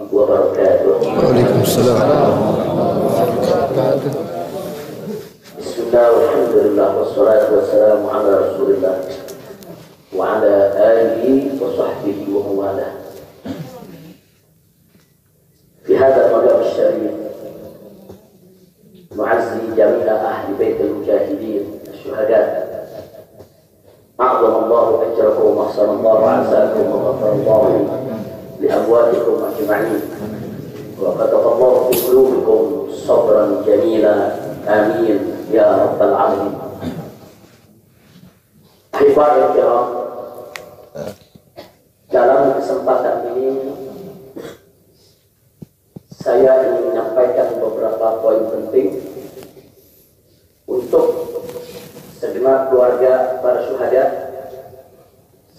wabarakatuh. Waalaikumsalam. Bismillah, alhamdulillah, wassalatu wassalamu ala rasulillah wa ala alihi wa sahbihi wa mawala. Fi hadha al-maqam al-sharif nu'azzi jami'a ahli bait al-mujahidin asy-syuhada. أعظم الله أجركم وأحسن الله عزاكم وغفر الله لأمواتكم أجمعين وكتب الله في قلوبكم صبرا جميلا آمين يا رب العالمين. Ahibba'il kiram, dalam kesempatan ini saya ingin menyampaikan beberapa poin penting untuk segenap keluarga para syuhada,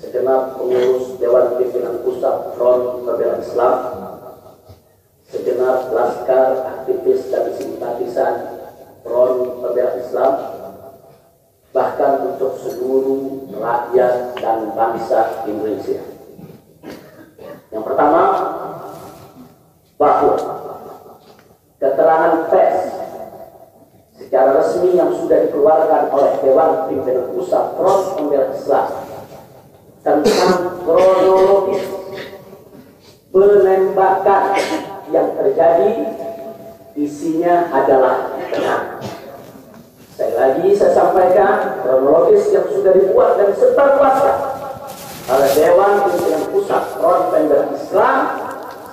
segenap pengurus Dewan Pimpinan Pusat Front Pembela Islam, segenap laskar, aktivis dan simpatisan Front Pembela Islam, bahkan untuk seluruh rakyat dan bangsa Indonesia. Yang pertama, bahwa keterangan pers secara resmi yang sudah dikeluarkan oleh Dewan Pimpinan Pusat Front Pembela Islam tentang kronologis penembakan yang terjadi isinya adalah benar. Sekali lagi saya sampaikan, kronologis yang sudah dibuat dan sebarluaskan oleh Dewan Pimpinan Pusat Front Pembela Islam,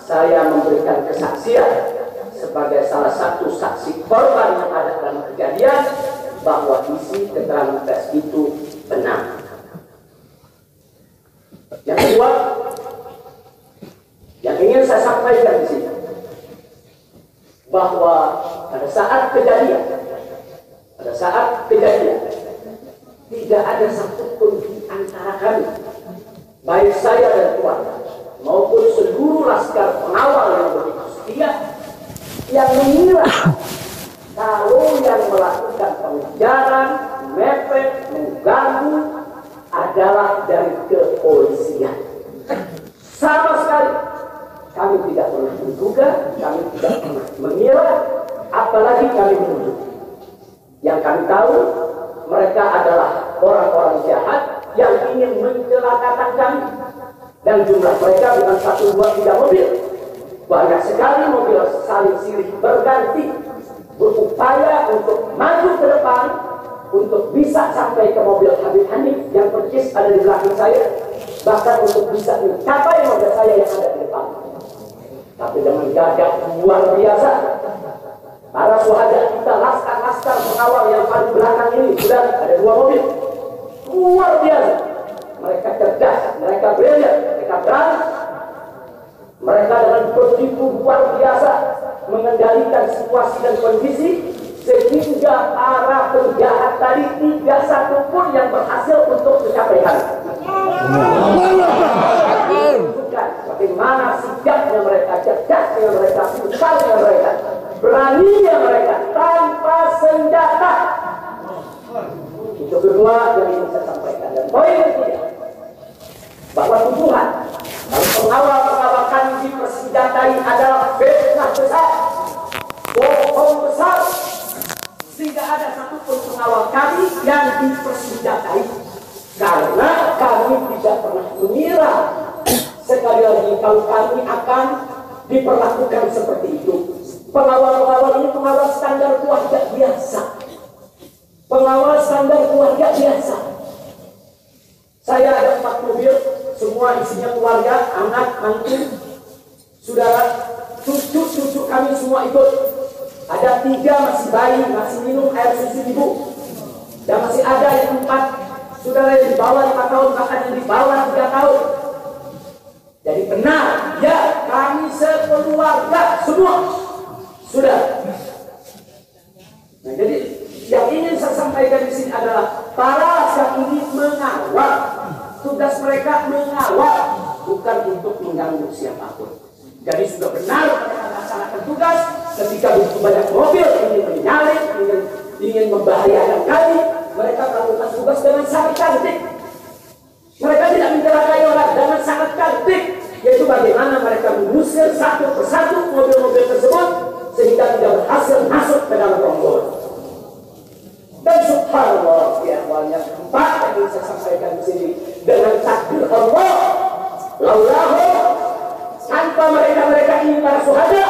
saya memberikan kesaksian sebagai salah satu saksi korban yang ada dalam kejadian bahwa isi keterangan pers itu benar. Yang kedua, yang ingin saya sampaikan di sini, bahwa pada saat kejadian tidak ada satupun di antara kami, baik saya dan keluarga maupun seluruh laskar pengawal yang begitu setia, yang mengira kalau yang melakukan pengejaran, mepet, mengganggu adalah dari kepolisian. Sama sekali kami tidak pernah menduga, kami tidak pernah mengira, apalagi kami menuduh. Yang kami tahu, mereka adalah orang-orang jahat yang ingin mencelakakan kami. Dan jumlah mereka bukan 1, 2, 3 mobil. Banyak sekali mobil saling silih berganti, berupaya untuk maju ke depan, untuk bisa sampai ke mobil Habib Hanif yang persis ada di belakang saya, bahkan untuk bisa mencapai mobil saya yang ada di depan. Tapi dengan gagah luar biasa, para syuhada kita, laskar-laskar pengawal yang paling belakang ini, sudah ada 2 mobil, luar biasa. Mereka cerdas, mereka brilian, mereka berani. Mereka dengan begitu luar biasa mengendalikan situasi dan kondisi, sehingga para penjahat tadi tidak satupun yang berhasil untuk mencapai hal. Bukan bagaimana sigapnya mereka, cerdasnya mereka, pintarnya mereka, beraninya mereka tanpa senjata. Itu kedua yang ingin saya sampaikan. Dan poin ketiga, bahwa tuduhan kalau pengawal-pengawal kami dipersenjatai adalah fitnah besar, bohong besar, sehingga ada satupun pengawal kami yang dipersenjatai, karena kami tidak pernah mengira sekali lagi kalau kami akan diperlakukan seperti itu. Pengawal-pengawal ini pengawal standar keluarga biasa, pengawal standar keluarga biasa. Saya ada 4 mobil, semua isinya keluarga, anak, mantu, saudara, cucu kami semua ikut. Ada 3 masih bayi, masih minum air susu ibu, dan masih ada yang 4 saudara yang di bawah 5 tahun, bahkan yang di bawah 3 tahun. Jadi benar, ya, kami sekeluarga semua sudah. Nah, jadi yang ingin saya sampaikan di sini adalah para laskar ini mengawal, tugas mereka mengawal, bukan untuk mengganggu siapapun. Jadi sudah benar mereka melaksanakan tugas. Ketika begitu banyak mobil ingin menyalip, ingin membahayakan kami, mereka melakukan tugas dengan sangat cantik. Mereka tidak mencelakai orang dengan sangat cantik, yaitu bagaimana mereka mengusir satu persatu mobil-mobil tersebut sehingga tidak berhasil masuk ke dalam rombongan. Dan subhanallah, ya yang keempat yang ingin saya sampaikan di sini, dengan takdir Allah, laulahu, tanpa mereka ini para syuhada,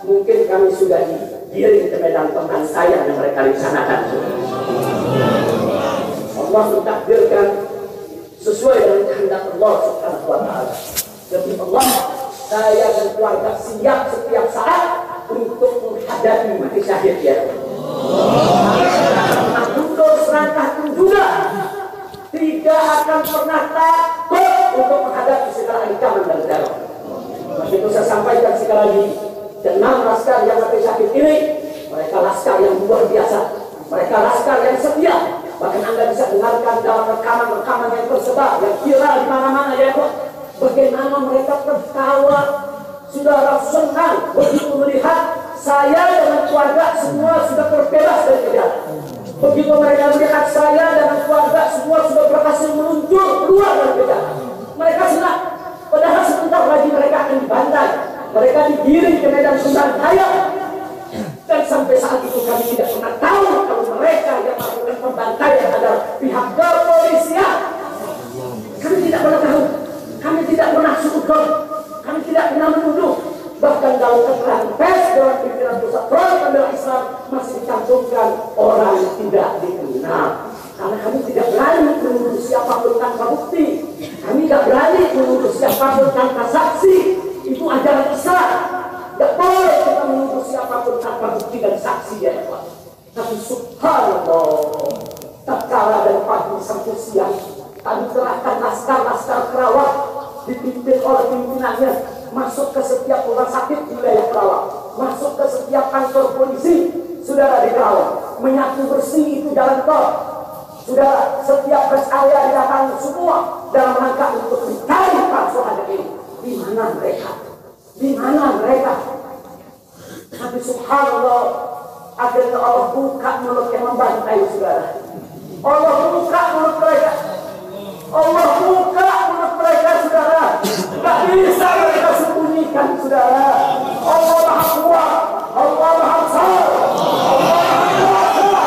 mungkin kami sudah digiring ke medan pembantaian yang mereka rencanakan. Allah mentakdirkan sesuai dengan kehendak Allah Subhanahu wa taala. Demi Allah, saya dan keluarga siap setiap saat untuk menghadapi mati syahid ya. Untuk serangkah pun juga tidak akan pernah takut untuk menghadapi segala ancaman dan teror. Maka itu saya sampaikan sekali lagi, 6 laskar yang mati syahid ini, mereka laskar yang luar biasa, mereka laskar yang setia. Bahkan Anda bisa dengarkan dalam rekaman-rekaman yang tersebar, yang viral di mana-mana ya kok. Bagaimana mereka tertawa, saudara senang begitu melihat saya dengan keluarga semua sudah terbebas dari penjara. Begitu mereka melihat saya dan keluarga semua sudah berhasil meluncur keluar dari penjara, mereka senang. Padahal sebentar lagi mereka akan dibantai, mereka digiring ke medan pembantaian. Dan sampai saat itu kami tidak pernah tahu kalau mereka yang melakukan pembantaian adalah pihak kepolisian. Kami tidak pernah tahu, kami tidak pernah sudut, kami tidak pernah menuduh. Bahkan dalam keterangan pers Dewan Pimpinan Pusat Front Pembela Islam masih dicantumkan orang yang tidak dikenal. Karena kami tidak berani menuduh siapapun tanpa bukti, kami tidak berani menuduh siapapun tanpa saksi. Itu ajaran Islam. Tidak boleh kita menuduh siapapun tanpa bukti dan saksi ya Pak. Tapi subhanallah, tatkala dari pagi sampai siang kami kerahkan laskar-laskar Kerawang dipimpin oleh pimpinannya masuk ke setiap rumah sakit di wilayah Kerawang, masuk ke setiap kantor polisi saudara di Kerawang, menyapu bersih itu jalan tol saudara, setiap rest area didatangi semua dalam rangka untuk mencari para syuhada ini. Di mana mereka? Di mana mereka? Tapi subhanallah, akhirnya Allah buka mulut yang membantai saudara. Allah buka mulut mereka. Allah buka mulut mereka saudara. Tak bisa mereka sembunyikan saudara. Allah Maha Kuat, Allah Maha Besar, Allah Maha Kuasa.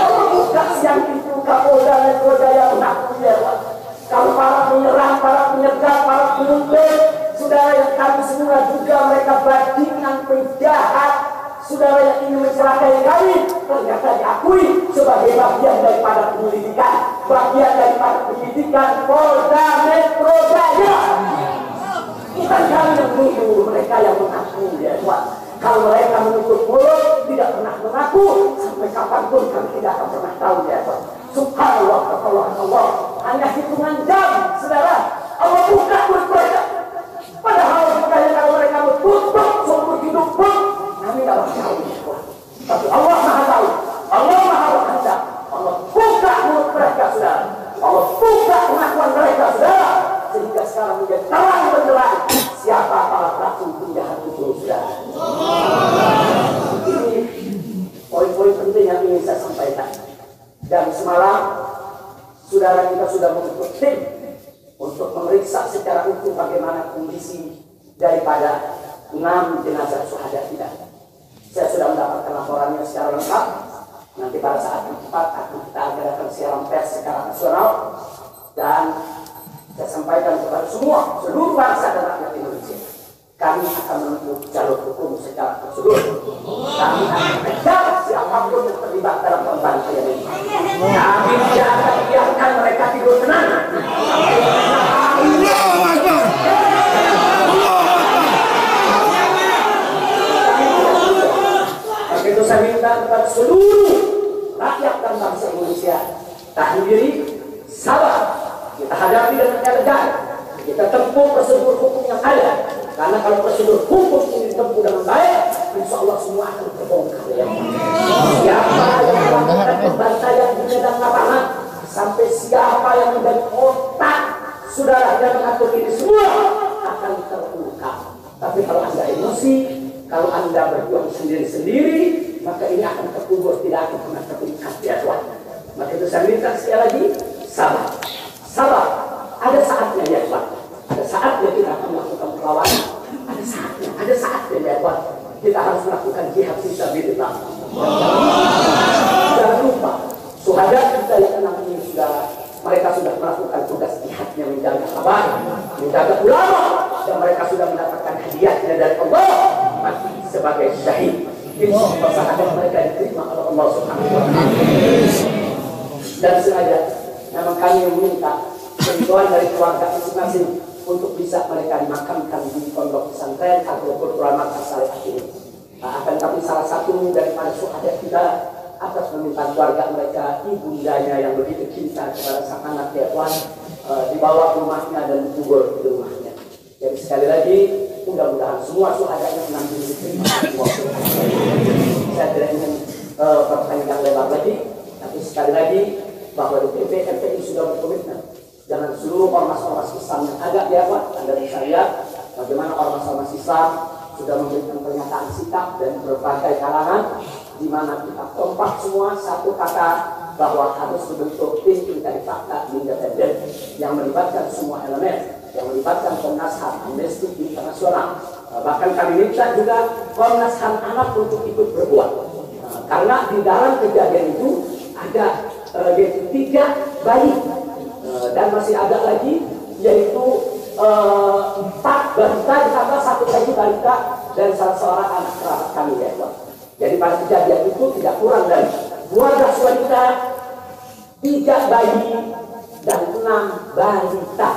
Allah buka siang itu Kapolda Metro Jaya mengakui ya Pak. Kalau para penyerang, para penyergap, para penyuntik, saudara yang kami semua juga mereka bajingan penjahat, saudara yang ingin mencelakai kami, ternyata diakui sebagai bagian daripada penyelidikan, bagian daripada penyidikan Polda Metro Jaya. Bukan kami yang menuduh, mereka yang mengaku ya Pak. Kalau mereka menutup mulut, tidak pernah mengaku, sampai kapanpun kami tidak akan pernah tahu ya Pak. Subhanallah, Allah hanya hitungan jam, saudara. Allah buka mulut mereka. Padahal bukannya kalau mereka tutup seumur hidup pun kami tidak tahu. Tapi Allah Maha tahu, Allah Maha berkehendak. Allah buka mulut mereka, saudara. Allah buka pengakuan mereka, saudara. Sehingga sekarang menjadi terang benderang siapa para pelaku penjahat itu, saudara. Ini poin-poin penting yang ingin saya sampaikan. Dan semalam saudara kita sudah membentuk tim untuk memeriksa secara utuh bagaimana kondisi daripada 6 jenazah syuhada kita. Saya sudah mendapatkan laporannya secara lengkap. Nanti pada saat yang tepat akan kita adakan siaran pers secara nasional dan saya sampaikan kepada semua seluruh bangsa dan rakyat Indonesia. Kami akan menempuh jalur hukum secara prosedur. Kami akan kejar siapapun yang terlibat dalam pembantaian ini. Kami tidak akan biarkan mereka tidur tenang. Maka itu saya minta kepada seluruh rakyat dan bangsa Indonesia, tahan diri, sabar. Kita hadapi dengan elegan. Kita tempuh prosedur hukum yang ada. Karena kalau prosedur hukum ini ditempuh dengan baik, insya Allah semua akan terbongkar. Ya. Siapa yang melakukan pembantaian di medan lapangan, sampai siapa yang menjadi otak saudara yang mengatur ini semua akan terungkap. Tapi kalau Anda emosi, kalau Anda berjuang sendiri-sendiri, maka ini akan terkubur, tidak akan pernah terungkap ya Tuhan. Maka itu saya minta sekali lagi, sabar. Sabar. Ada saatnya ya Tuhan. Ada saatnya melakukan jihad fisabilillah. Jangan lupa, syuhada kita yang 6 ini mereka sudah melakukan tugas jihadnya, menjaga kabar, menjaga ulama, dan mereka sudah mendapatkan hadiahnya dari Allah, mati sebagai syahid. Insya Allah mereka diterima oleh Allah Subhanahu wa Ta'ala. Dan sengaja memang kami meminta bantuan dari keluarga masing-masing untuk bisa mereka dimakamkan di pondok pesantren ataupun ulama syariah ini. Akan tapi salah satu daripada syuhada kita atas permintaan keluarga mereka, ibundanya yang begitu cinta kepada sang anak Dewan, dibawa ke rumahnya dan dikubur di rumahnya. Jadi sekali lagi, mudah-mudahan semua syuhadanya nanti diterima. Saya tidak ingin berpanjang lebar lagi, tapi sekali lagi bahwa DPP MPI sudah berkomitmen dengan seluruh ormas-ormas Islam yang ada di Dewan. Dari saya, bagaimana ormas-ormas Islam sudah memberikan pernyataan sikap dan berbagai kalangan, di mana kita kompak semua satu kata bahwa harus membentuk tim pencari fakta independen yang melibatkan semua elemen, yang melibatkan Komnas HAM, Amnesty Internasional. Bahkan kami minta juga Komnas HAM anak untuk ikut berbuat, karena di dalam kejadian itu ada yaitu 3 bayi dan masih ada lagi yaitu 4 balita ditambah 1 lagi balita dan salah seorang anak kerabat kami ya Pak. Jadi pada kejadian itu tidak kurang dari 12 wanita, 3 bayi dan 6 balita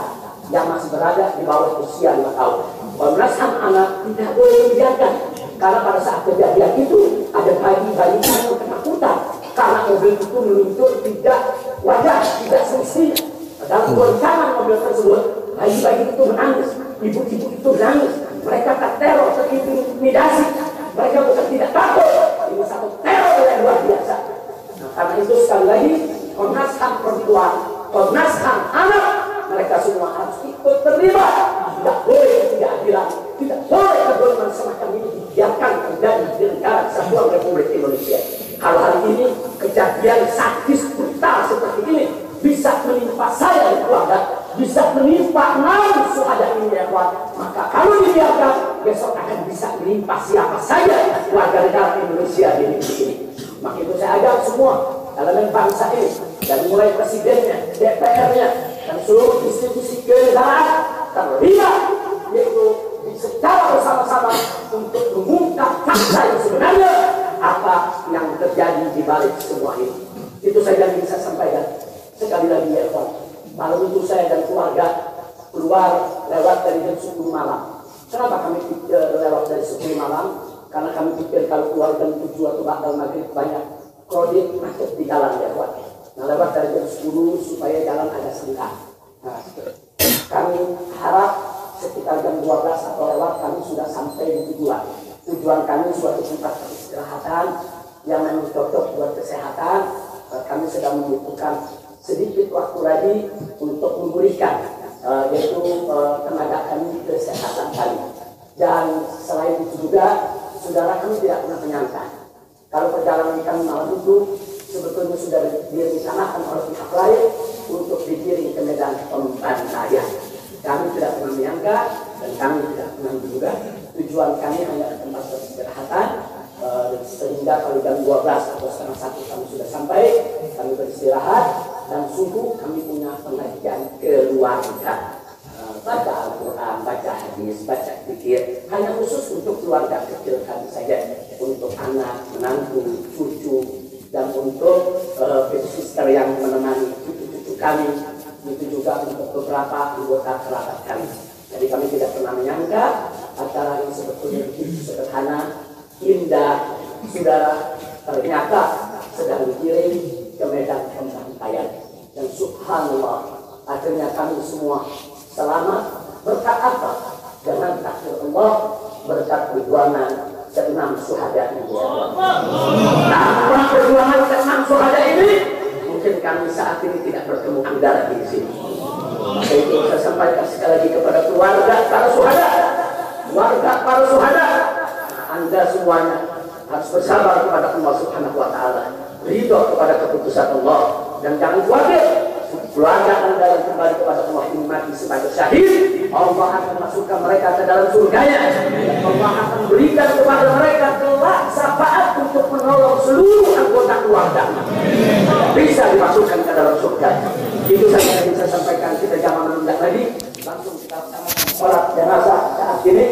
yang masih berada di bawah usia 5 tahun. Komnas HAM anak tidak boleh dibiarkan, karena pada saat kejadian itu ada bayi-bayi yang ketakutan karena mobil itu meluncur tidak wajar, tidak semestinya. Dalam goncangan mobil tersebut, bayi-bayi itu menangis, ibu-ibu itu menangis, mereka terteror, terintimidasi, mereka bukan tidak takut, ini satu teror yang luar biasa. Nah, karena itu sekali lagi, Komnas HAM perempuan, Komnas HAM anak, mereka semua harus ikut terlibat. Tidak boleh ketidakadilan, tidak boleh kebolehan semacam ini dibiarkan terjadi di negara Kesatuan Republik Indonesia. Kalau hari ini kejadian sadis brutal seperti ini bisa menimpa saya dan keluarga, bisa menimpa 6 syuhada ini ya Pak, maka kalau dibiarkan besok akan bisa menimpa siapa saja warga negara Indonesia di negeri ini. Maka itu saya ajak semua elemen bangsa ini, dari mulai presidennya, DPR-nya, dan seluruh institusi kenegaraan terlibat, yaitu secara bersama-sama untuk mengungkap fakta yang sebenarnya apa yang terjadi di balik semua ini. Itu saja yang bisa saya sampaikan. Sekali lagi ya Pak, malam itu saya dan keluarga keluar lewat dari jam 10 malam. Kenapa kami lewat dari 10 malam? Karena kami pikir kalau keluar jam 7 atau ba'dal maghrib banyak krodit macet di jalan ya Pak. Nah, lewat dari jam 10 supaya jalan agak senggang. Nah, kami harap sekitar jam 12 atau lewat kami sudah sampai di tujuan. Tujuan kami suatu tempat peristirahatan yang memang cocok buat kesehatan. Kami sedang membutuhkan sedikit waktu lagi untuk memulihkan yaitu tenaga kami, kesehatan kami. Dan selain itu juga, saudara kami tidak pernah menyangka kalau perjalanan kami malam itu sebetulnya sudah direncanakan oleh pihak lain untuk dikirim ke medan pembantaian. Kami tidak pernah menyangka dan kami tidak pernah menduga. Tujuan kami hanya ke tempat peristirahatan, sehingga kalau jam 12 atau setengah 1 kami sudah sampai, kami beristirahat dan sungguh kami punya pengajian keluarga, baca Al-Quran, baca hadis, baca zikir, hanya khusus untuk keluarga kecil kami saja, untuk anak, menantu, cucu, dan untuk sister yang menemani cucu-cucu kami, itu juga untuk beberapa anggota kerabat kami. Jadi kami tidak pernah menyangka acara yang sebetulnya begitu sederhana, indah, saudara, ternyata sedang dikirim ke medan pembantaian. Dan subhanallah, akhirnya kami semua selamat. Berkat apa? Dengan takdir Allah, berkat perjuangan ke-6 syuhada ini. Tanpa perjuangan ke-6 syuhada ini, mungkin kami saat ini tidak bertemu kembali di sini. Maka itu saya sampaikan sekali lagi kepada keluarga para syuhada, warga para syuhada, Anda semuanya harus bersabar kepada Allah Subhanahu wa Ta'ala, ridho kepada keputusan Allah, dan jangan khawatir. keluarga Anda yang kembali kepada Allah ini mati sebagai syahid, Allah akan masukkan mereka ke dalam surganya. Allah akan berikan kepada mereka kelak syafaat untuk menolong seluruh anggota keluarga, bisa dimasukkan ke dalam surga. Itu saja yang bisa sampaikan. Kita jangan menunda lagi, langsung kita laksanakan sholat jenazah saat ini.